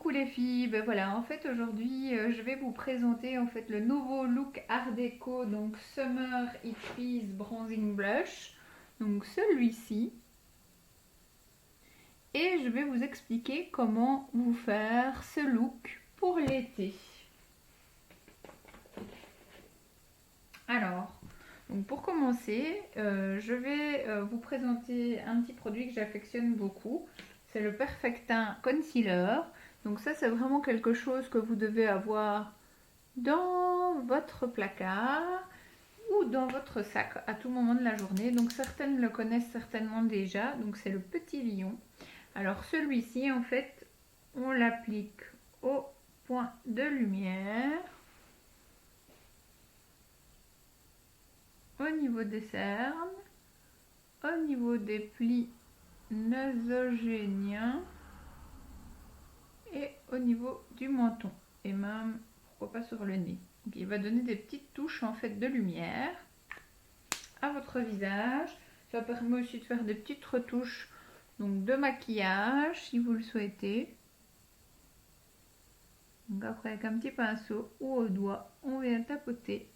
Coucou les filles, ben voilà, en fait aujourd'hui je vais vous présenter en fait le nouveau look Art Déco, donc Summer It Freeze Bronzing Blush, donc celui-ci, et je vais vous expliquer comment vous faire ce look pour l'été. Alors, donc pour commencer, je vais vous présenter un petit produit que j'affectionne beaucoup, c'est le Perfectin Concealer. Donc ça c'est vraiment quelque chose que vous devez avoir dans votre placard ou dans votre sac à tout moment de la journée. Donc certaines le connaissent certainement déjà. Donc c'est le petit lion. Alors celui-ci en fait on l'applique au point de lumière, au niveau des cernes, au niveau des plis nasogéniens et au niveau du menton et même pourquoi pas sur le nez. Donc, il va donner des petites touches en fait de lumière à votre visage. Ça permet aussi de faire des petites retouches donc de maquillage si vous le souhaitez. Donc après avec un petit pinceau ou au doigt, on vient tapoter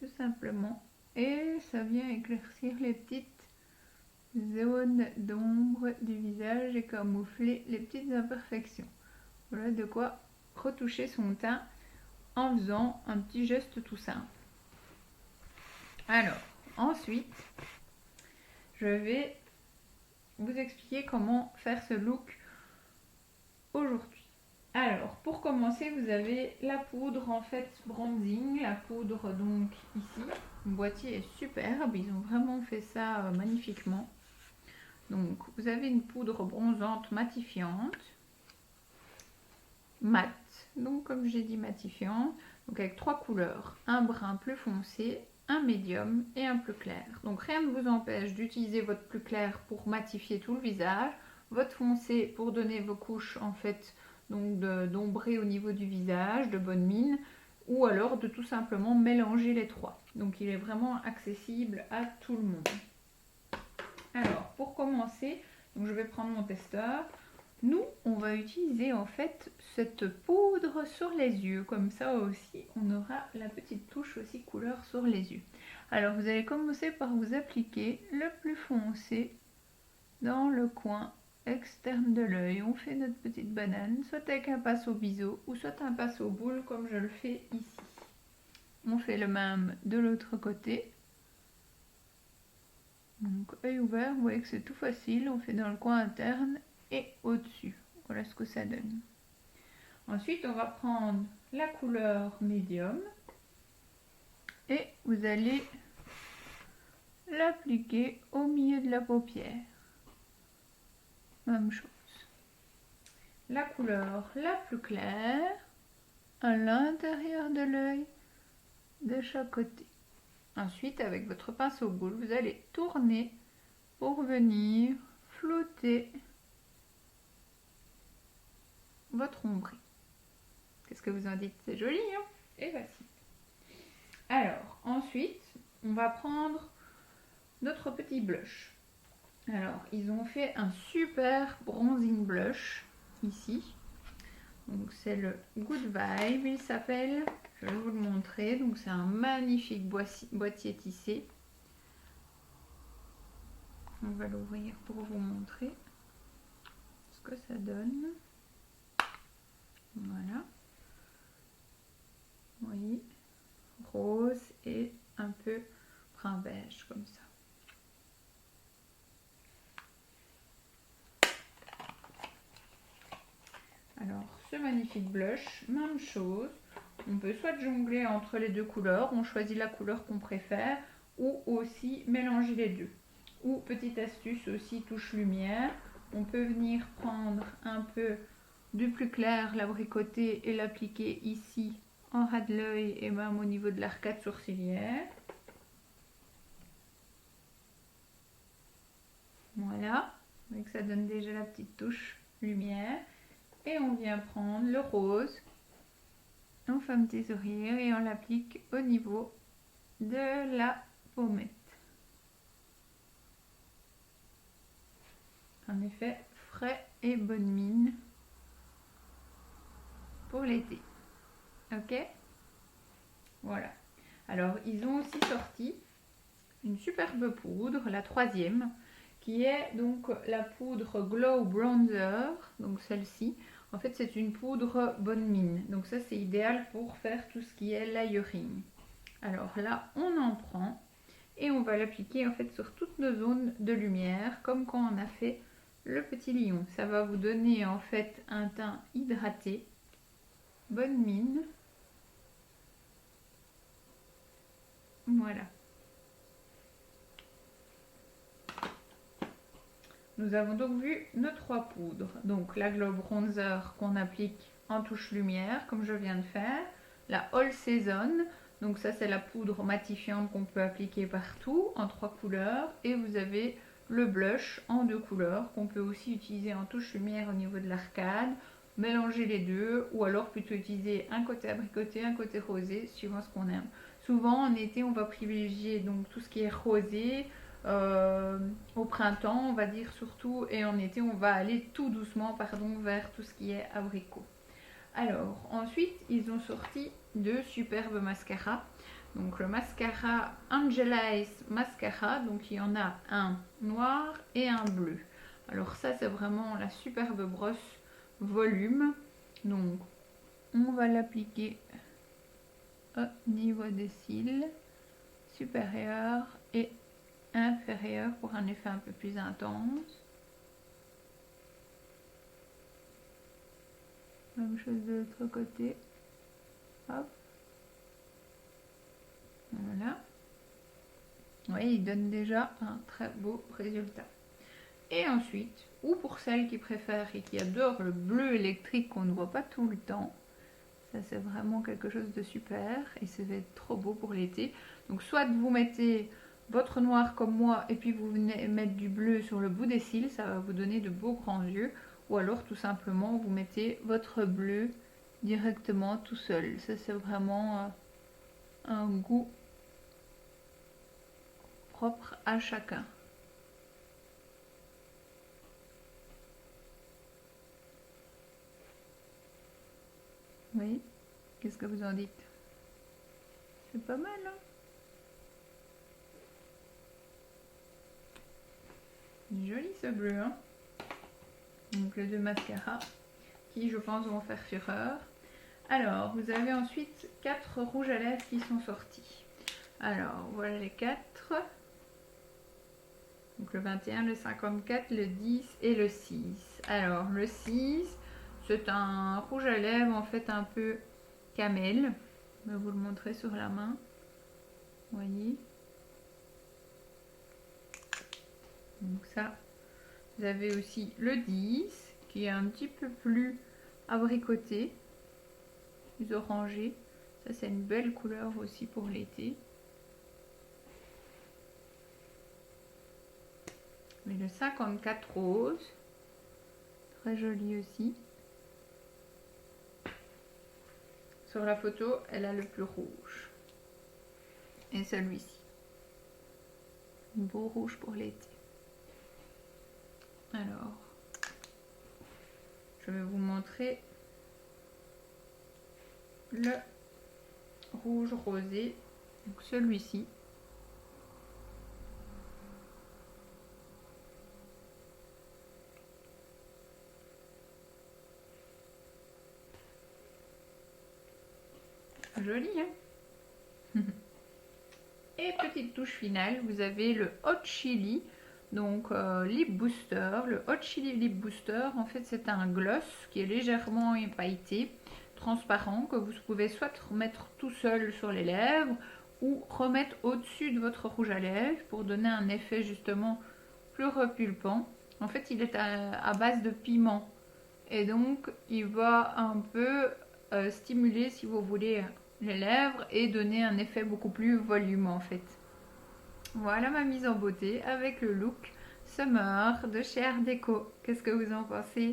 tout simplement et ça vient éclaircir les petites zones d'ombre du visage et camoufler les petites imperfections. Voilà de quoi retoucher son teint en faisant un petit geste tout simple. Alors, ensuite, je vais vous expliquer comment faire ce look aujourd'hui. Alors, pour commencer, vous avez la poudre en fait bronzing, la poudre donc ici. Le boîtier est superbe, ils ont vraiment fait ça magnifiquement. Donc, vous avez une poudre bronzante matifiante, mat, donc comme j'ai dit matifiante, donc avec trois couleurs, un brun plus foncé, un médium et un plus clair. Donc rien ne vous empêche d'utiliser votre plus clair pour matifier tout le visage, votre foncé pour donner vos couches en fait donc d'ombrer au niveau du visage, de bonne mine, ou alors de tout simplement mélanger les trois. Donc il est vraiment accessible à tout le monde. Alors pour commencer, donc je vais prendre mon testeur. Nous, on va utiliser en fait cette poudre sur les yeux, comme ça aussi on aura la petite touche aussi couleur sur les yeux. Alors vous allez commencer par vous appliquer le plus foncé dans le coin externe de l'œil. On fait notre petite banane, soit avec un pinceau biseau ou soit un pinceau boule comme je le fais ici. On fait le même de l'autre côté. Donc œil ouvert, vous voyez que c'est tout facile, on fait dans le coin interne et au-dessus. Voilà ce que ça donne. Ensuite, on va prendre la couleur médium et vous allez l'appliquer au milieu de la paupière. Même chose. La couleur la plus claire à l'intérieur de l'œil de chaque côté. Ensuite, avec votre pinceau boule, vous allez tourner pour venir flouter votre ombré. Qu'est-ce que vous en dites? C'est joli, hein? Et facile. Alors, ensuite, on va prendre notre petit blush. Alors, ils ont fait un super bronzing blush ici. Donc, c'est le Good Vibe, il s'appelle. Je vais vous le montrer. Donc, c'est un magnifique boîtier tissé. On va l'ouvrir pour vous montrer ce que ça donne. Voilà. Vous voyez, rose et un peu brun beige comme ça. Alors, ce magnifique blush, même chose. On peut soit jongler entre les deux couleurs, on choisit la couleur qu'on préfère, ou aussi mélanger les deux. Ou, petite astuce aussi, touche lumière, on peut venir prendre un peu du plus clair, l'abricoter et l'appliquer ici en ras de l'œil et même au niveau de l'arcade sourcilière. Voilà, donc ça donne déjà la petite touche lumière. Et on vient prendre le rose, on fait un petit sourire et on l'applique au niveau de la pommette. En effet, frais et bonne mine. l'été. Ok? Voilà. Alors, ils ont aussi sorti une superbe poudre, la troisième, qui est donc la poudre Glow Bronzer. Donc celle-ci, en fait, c'est une poudre bonne mine. Donc ça, c'est idéal pour faire tout ce qui est layering. Alors là, on en prend et on va l'appliquer en fait sur toutes nos zones de lumière, comme quand on a fait le petit lion. Ça va vous donner en fait un teint hydraté, bonne mine. Voilà. Nous avons donc vu nos 3 poudres. Donc la Glow Bronzer qu'on applique en touche lumière, comme je viens de faire. La All Season, donc ça c'est la poudre matifiante qu'on peut appliquer partout en 3 couleurs. Et vous avez le blush en 2 couleurs qu'on peut aussi utiliser en touche lumière au niveau de l'arcade. Mélanger les deux ou alors plutôt utiliser un côté abricoté, un côté rosé, suivant ce qu'on aime. Souvent en été on va privilégier donc tout ce qui est rosé. Au printemps on va dire surtout, et en été on va aller tout doucement vers tout ce qui est abricot. Alors ensuite ils ont sorti 2 superbes mascaras. Donc le mascara Angelize Mascara, donc il y en a un noir et un bleu. Alors ça c'est vraiment la superbe brosse volume. Donc on va l'appliquer au niveau des cils supérieurs et inférieur pour un effet un peu plus intense. Même chose de l'autre côté. Hop. Voilà. Oui, il donne déjà un très beau résultat. Et ensuite, ou pour celles qui préfèrent et qui adorent le bleu électrique qu'on ne voit pas tout le temps, ça c'est vraiment quelque chose de super et ça va être trop beau pour l'été. Donc soit vous mettez votre noir comme moi et puis vous venez mettre du bleu sur le bout des cils, ça va vous donner de beaux grands yeux, ou alors tout simplement vous mettez votre bleu directement tout seul. Ça c'est vraiment un goût propre à chacun. Oui, qu'est-ce que vous en dites? C'est pas mal, hein? Joli ce bleu, hein? Donc les 2 mascaras qui je pense vont faire fureur. Alors vous avez ensuite 4 rouges à lèvres qui sont sortis. Alors voilà les 4. Donc le 21, le 54, le 10 et le 6. Alors le 6, c'est un rouge à lèvres en fait un peu camel. Je vais vous le montrer sur la main. Vous voyez. Donc ça, vous avez aussi le 10 qui est un petit peu plus abricoté, plus orangé. Ça c'est une belle couleur aussi pour l'été. Mais le 54 rose, très joli aussi. Sur la photo, elle a le plus rouge. Et celui-ci. Un beau rouge pour l'été. Alors, je vais vous montrer le rouge rosé. Donc celui-ci. Joli, hein? Et petite touche finale, vous avez le Hot Chili, donc Lip Booster. Le Hot Chili Lip Booster, en fait, c'est un gloss qui est légèrement pailleté, transparent, que vous pouvez soit remettre tout seul sur les lèvres ou remettre au-dessus de votre rouge à lèvres pour donner un effet justement plus repulpant. En fait, il est à base de piment et donc il va un peu stimuler, si vous voulez, les lèvres et donner un effet beaucoup plus volume en fait. Voilà ma mise en beauté avec le look Summer de chez Art Déco. Qu'est-ce que vous en pensez?